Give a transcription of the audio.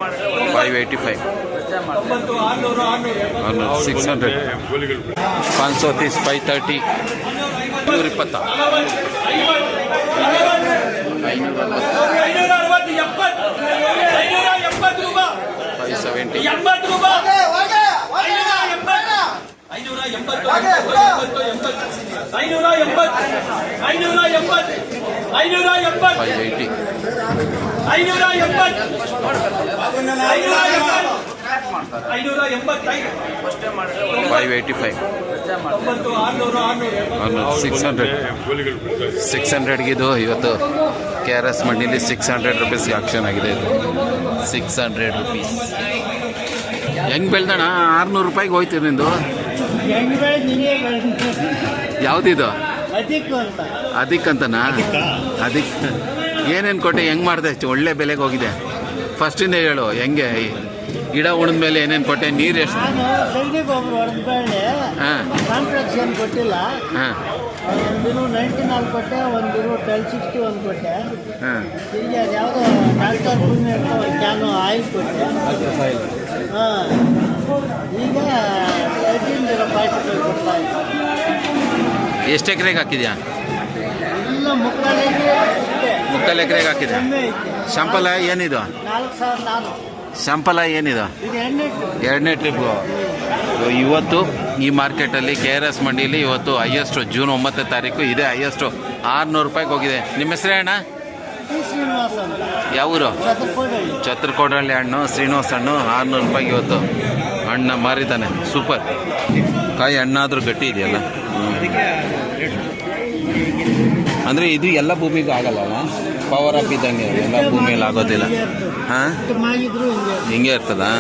585 600 530 530 220 600 ಇವತ್ತು KRS ಮಂಡಿಲಿ 600 ರೂಪೀಸ್ಗೆ action ಆಗಿದೆ ಇದು 600 ರೂಪೀಸ್. ಹೆಂಗ್ ಬೆಳ್ದಣ 600 ರೂಪಾಯಿಗೆ ಹೋಯ್ತು ನಿಂದು. ಯಾವ್ದಿದು ಅದಿಕ್ ಅಂತನಾ? ಅದಿಕ್ ಏನೇನು ಕೊಟ್ಟೆ, ಹೆಂಗ್ ಮಾಡಿದೆ? ಒಳ್ಳೆ ಬೆಲೆಗೆ ಹೋಗಿದೆ. ಫಸ್ಟಿಂದ ಹೇಳು, ಹೆಂಗೆ ಗಿಡ ಉಳಿದ್ಮೇಲೆ ಏನೇನು ಕೊಟ್ಟೆ? ನೀರು ಎಷ್ಟು? ಹಾಂ ಕೊಟ್ಟಿಲ್ಲ. ಹಾಂ ಒಂದು 94 ಕೊಟ್ಟೆ, ಒಂದು 1261 ಕೊಟ್ಟೆ. ಹಾಂ ಈಗ ಯಾವುದೋ ಡಾಕ್ಟರ್ ಕ್ಯಾನು ಆಯಿಲ್ ಕೊಟ್ಟೆ. ಹಾಂ ಈಗ 1305 ಕೊಡ್ತಾ ಇದ್ದೆ. ಎಷ್ಟು ಎಕರೆಗೆ ಹಾಕಿದ್ಯಾ? ಎಲ್ಲ ಮುಕ್ಕಾಲು ಎಕರೆಗೆ ಹಾಕಿದ್ಯಾ? ಸಂಪಲ ಏನಿದು? 4004 ಸಂಪಲ ಏನಿದು? ಎರಡನೇ ಟ್ರಿಪ್ಪು. ಇವತ್ತು ಈ ಮಾರ್ಕೆಟಲ್ಲಿ KRS ಮಂಡಿಯಲ್ಲಿ ಇವತ್ತು ಹೈಯೆಸ್ಟು ಜೂನ್ 9ನೇ ತಾರೀಕು ಇದೆ. ಹೈಯೆಸ್ಟು 600 ರೂಪಾಯಿಗೆ ಹೋಗಿದೆ. ನಿಮ್ಮ ಹೆಸರೇ ಅಣ್ಣ? ಯಾವೂರು? ಛತ್ರಕೋಡಹಳ್ಳಿ ಹಣ್ಣು ಶ್ರೀನಿವಾಸ ಹಣ್ಣು 600 ರೂಪಾಯಿಗೆ ಇವತ್ತು ಹಣ್ಣು ಮಾರಿದ್ದಾನೆ. ಸೂಪರ್ ಕಾಯಿ ಹಣ್ಣಾದರೂ ಗಟ್ಟಿ ಇದೆಯಲ್ಲ. ಅಂದರೆ ಇದು ಎಲ್ಲ ಭೂಮಿಗೂ ಆಗಲ್ಲ, ಪವರ್ ಅಪ್ ಇದ್ದಂಗೆ ಎಲ್ಲ ಭೂಮಿಯಲ್ಲಿ ಆಗೋದಿಲ್ಲ. ಹಾಂ ಹಿಂಗೆ ಇರ್ತದಾ?